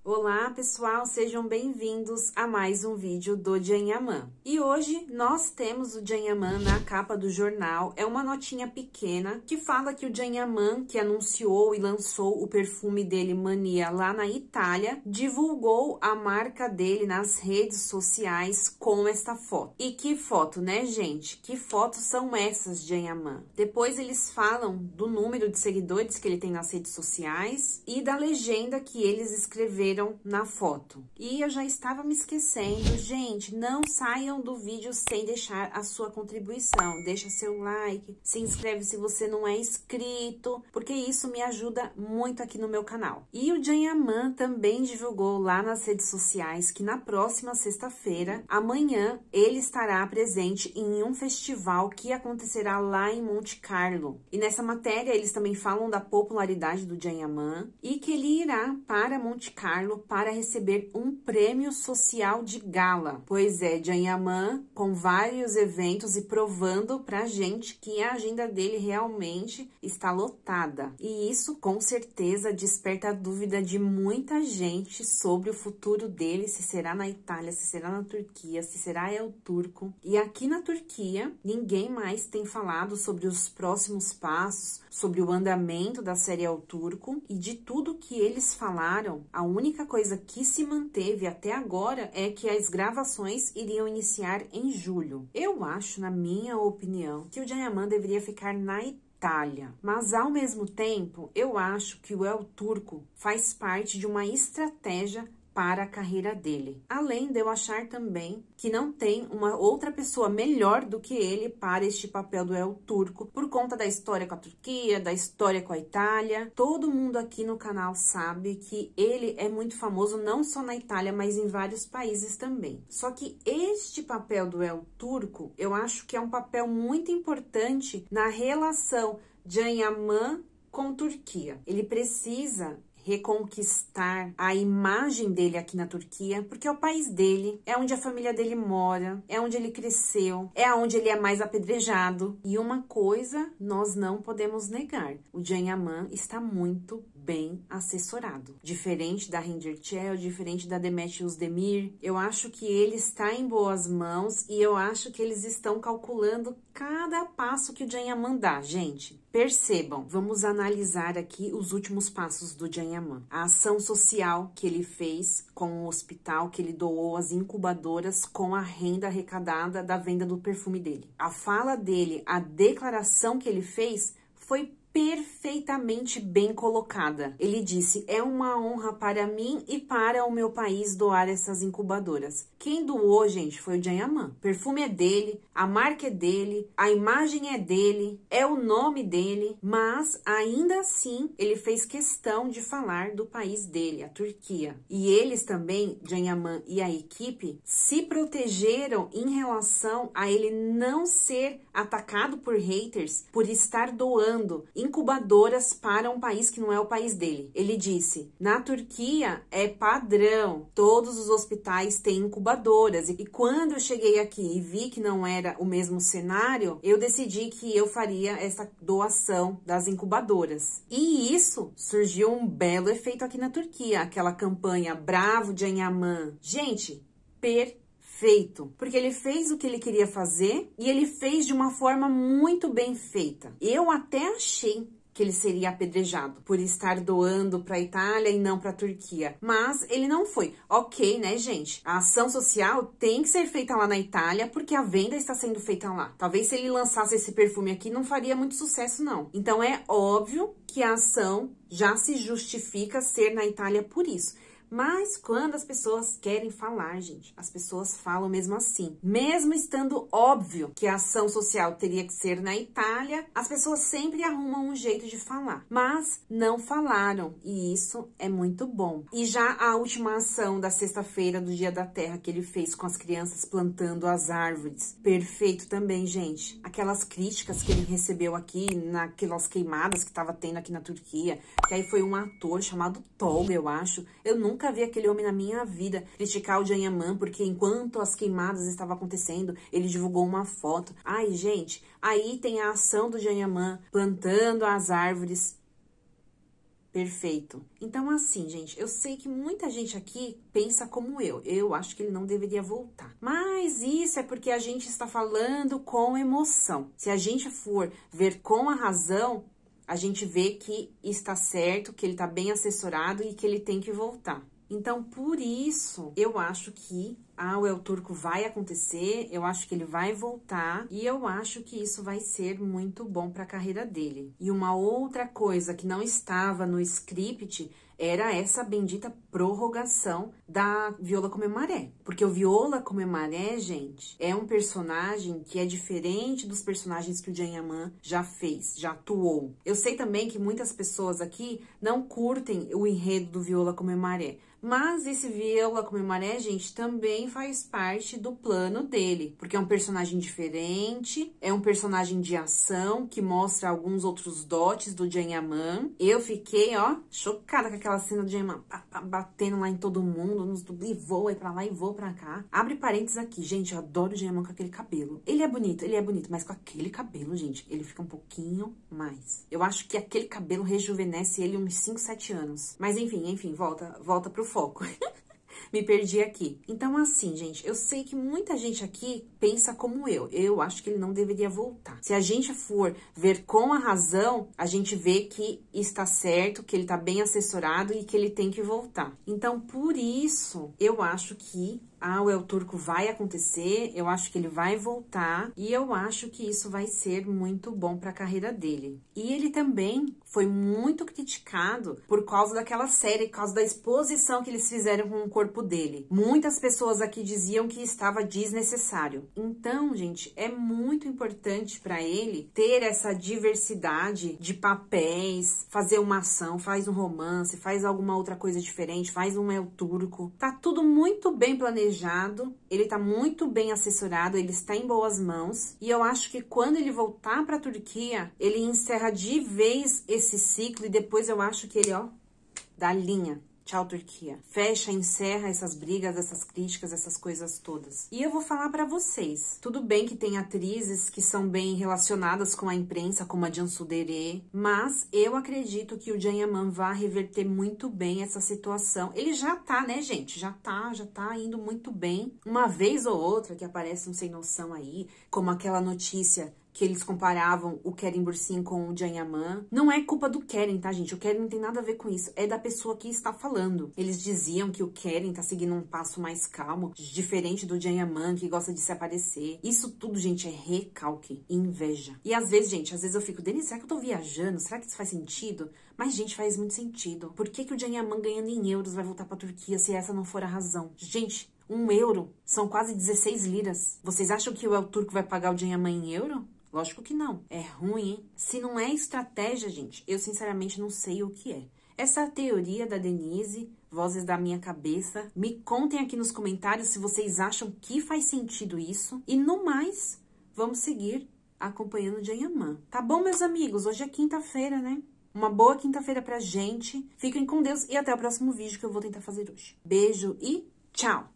Olá pessoal, sejam bem-vindos a mais um vídeo do Janyaman. E hoje nós temos o Janyaman na capa do jornal. É uma notinha pequena que fala que o Janyaman, que anunciou e lançou o perfume dele Mania lá na Itália, divulgou a marca dele nas redes sociais com esta foto. E que foto, né, gente? Que fotos são essas, Janyaman? Depois eles falam do número de seguidores que ele tem nas redes sociais e da legenda que eles escreveram na foto. E eu já estava me esquecendo, gente, não saiam do vídeo sem deixar a sua contribuição. Deixa seu like, se inscreve se você não é inscrito, porque isso me ajuda muito aqui no meu canal. E o Janyaman também divulgou lá nas redes sociais que na próxima sexta-feira, amanhã, ele estará presente em um festival que acontecerá lá em Monte Carlo. E nessa matéria eles também falam da popularidade do Janyaman e que ele irá para Monte Carlo para receber um prêmio social de gala. Pois é, Janyaman com vários eventos e provando pra gente que a agenda dele realmente está lotada. E isso com certeza desperta a dúvida de muita gente sobre o futuro dele, se será na Itália, se será na Turquia, se será El Turco. E aqui na Turquia, ninguém mais tem falado sobre os próximos passos, sobre o andamento da série El Turco e de tudo que eles falaram. A única coisa que se manteve até agora é que as gravações iriam iniciar em julho. Eu acho, na minha opinião, que o Janyaman deveria ficar na Itália. Mas, ao mesmo tempo, eu acho que o El Turco faz parte de uma estratégia para a carreira dele. Além de eu achar também que não tem uma outra pessoa melhor do que ele para este papel do El Turco, por conta da história com a Turquia, da história com a Itália. Todo mundo aqui no canal sabe que ele é muito famoso não só na Itália, mas em vários países também. Só que este papel do El Turco, eu acho que é um papel muito importante na relação Janyaman com Turquia. Ele precisa reconquistar a imagem dele aqui na Turquia, porque é o país dele, é onde a família dele mora, é onde ele cresceu, é onde ele é mais apedrejado. E uma coisa nós não podemos negar, o Janyaman está muito bem assessorado. Diferente da Hande Erçel, diferente da Demet Özdemir, eu acho que ele está em boas mãos e eu acho que eles estão calculando cada passo que o Janyaman dá, gente. Percebam, vamos analisar aqui os últimos passos do Janyaman. A ação social que ele fez com o hospital, que ele doou às incubadoras com a renda arrecadada da venda do perfume dele. A fala dele, a declaração que ele fez foi perfeitamente bem colocada. Ele disse, é uma honra para mim e para o meu país doar essas incubadoras. Quem doou, gente, foi o Janyaman. O perfume é dele, a marca é dele, a imagem é dele, é o nome dele, mas ainda assim ele fez questão de falar do país dele, a Turquia. E eles também, Janyaman e a equipe, se protegeram em relação a ele não ser atacado por haters por estar doando incubadoras para um país que não é o país dele. Ele disse, na Turquia é padrão, todos os hospitais têm incubadoras. E quando eu cheguei aqui e vi que não era o mesmo cenário, eu decidi que eu faria essa doação das incubadoras. E isso surgiu um belo efeito aqui na Turquia, aquela campanha Bravo Janyaman. Gente, perfeito, porque ele fez o que ele queria fazer e ele fez de uma forma muito bem feita. Eu até achei que ele seria apedrejado por estar doando para a Itália e não para a Turquia, mas ele não foi. Ok, né, gente? A ação social tem que ser feita lá na Itália porque a venda está sendo feita lá. Talvez se ele lançasse esse perfume aqui não faria muito sucesso, não. Então é óbvio que a ação já se justifica ser na Itália por isso. Mas quando as pessoas querem falar, gente, as pessoas falam mesmo assim. Mesmo estando óbvio que a ação social teria que ser na Itália, as pessoas sempre arrumam um jeito de falar. Mas não falaram, e isso é muito bom. E já a última ação da sexta-feira do Dia da Terra que ele fez com as crianças plantando as árvores, perfeito também, gente. Aquelas críticas que ele recebeu aqui, naquelas queimadas que estava tendo aqui na Turquia, que aí foi um ator chamado Tolga, eu acho. Eu nunca vi aquele homem na minha vida criticar o Janyaman, porque enquanto as queimadas estavam acontecendo, ele divulgou uma foto. Ai, gente, aí tem a ação do Janyaman plantando as árvores. Perfeito. Então, assim, gente, eu sei que muita gente aqui pensa como eu. Eu acho que ele não deveria voltar. Mas isso é porque a gente está falando com emoção. Se a gente for ver com a razão, a gente vê que está certo, que ele está bem assessorado e que ele tem que voltar. Então, por isso, eu acho que o El Turco vai acontecer, eu acho que ele vai voltar e eu acho que isso vai ser muito bom para a carreira dele. E uma outra coisa que não estava no script era essa bendita prorrogação da Viola Come Maré. Porque o Viola Come Maré, gente, é um personagem que é diferente dos personagens que o Janyaman já fez, já atuou. Eu sei também que muitas pessoas aqui não curtem o enredo do Viola Come Maré. Mas esse Viola Come Maré, gente, também faz parte do plano dele. Porque é um personagem diferente, é um personagem de ação, que mostra alguns outros dotes do Janyaman. Eu fiquei, ó, chocada com aquela cena do Janyaman batendo lá em todo mundo, nos dubli, voa pra lá e voa pra cá. Abre parênteses aqui, gente, eu adoro o Janyaman com aquele cabelo. Ele é bonito, mas com aquele cabelo, gente, ele fica um pouquinho mais. Eu acho que aquele cabelo rejuvenesce ele uns 5, 7 anos. Mas enfim, volta pro foco. Me perdi aqui. Então, assim, gente, eu sei que muita gente aqui pensa como eu. Eu acho que ele não deveria voltar. Se a gente for ver com a razão, a gente vê que está certo, que ele está bem assessorado e que ele tem que voltar. Então, por isso, eu acho que o El Turco vai acontecer, eu acho que ele vai voltar e eu acho que isso vai ser muito bom para a carreira dele. E ele também foi muito criticado por causa daquela série, por causa da exposição que eles fizeram com o corpo dele. Muitas pessoas aqui diziam que estava desnecessário. Então, gente, é muito importante para ele ter essa diversidade de papéis, fazer uma ação, faz um romance, faz alguma outra coisa diferente, faz um El Turco. Tá tudo muito bem planejado. Ele tá muito bem assessorado, ele está em boas mãos e eu acho que quando ele voltar para a Turquia, ele encerra de vez esse ciclo e depois eu acho que ele, ó, dá linha. Tchau, Turquia. Fecha, encerra essas brigas, essas críticas, essas coisas todas. E eu vou falar pra vocês. Tudo bem que tem atrizes que são bem relacionadas com a imprensa, como a Cansu Dere, mas eu acredito que o Janyaman vai reverter muito bem essa situação. Ele já tá, né, gente? Já tá indo muito bem. Uma vez ou outra que aparece um sem noção aí, como aquela notícia que eles comparavam o Kerim Bursin com o Janyaman. Não é culpa do Kerim, tá, gente? O Kerim não tem nada a ver com isso. É da pessoa que está falando. Eles diziam que o Kerim tá seguindo um passo mais calmo, diferente do Janyaman, que gosta de se aparecer. Isso tudo, gente, é recalque, inveja. E às vezes eu fico, Denise, será que eu tô viajando? Será que isso faz sentido? Mas, gente, faz muito sentido. Por que o Janyaman ganhando em euros vai voltar pra Turquia se essa não for a razão? Gente, 1 euro são quase 16 liras. Vocês acham que o El Turco vai pagar o Janyaman em euro? Lógico que não. É ruim, hein? Se não é estratégia, gente, eu sinceramente não sei o que é. Essa é a teoria da Denise, vozes da minha cabeça. Me contem aqui nos comentários se vocês acham que faz sentido isso. E no mais, vamos seguir acompanhando o Janyaman. Tá bom, meus amigos? Hoje é quinta-feira, né? Uma boa quinta-feira pra gente. Fiquem com Deus e até o próximo vídeo que eu vou tentar fazer hoje. Beijo e tchau!